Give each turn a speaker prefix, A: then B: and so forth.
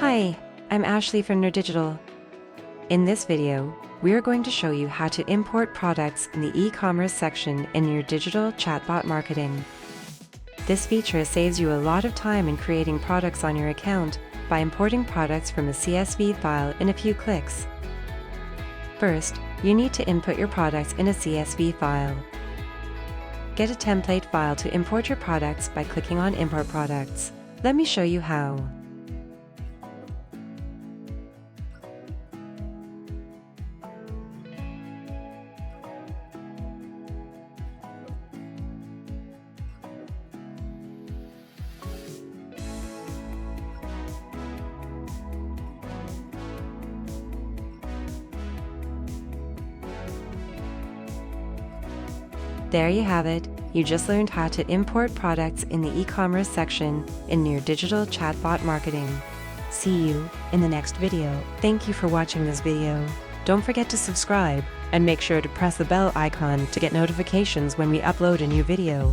A: Hi, I'm Ashley from nerDigital. In this video, we are going to show you how to import products in the e-commerce section in nerDigital Chatbot Marketing. This feature saves you a lot of time in creating products on your account by importing products from a CSV file in a few clicks. First, you need to input your products in a CSV file. Get a template file to import your products by clicking on Import Products. Let me show you how. There you have it. You just learned how to import products in the e-commerce section in nerDigital Chatbot Marketing. See you in the next video. Thank you for watching this video. Don't forget to subscribe and make sure to press the bell icon to get notifications when we upload a new video.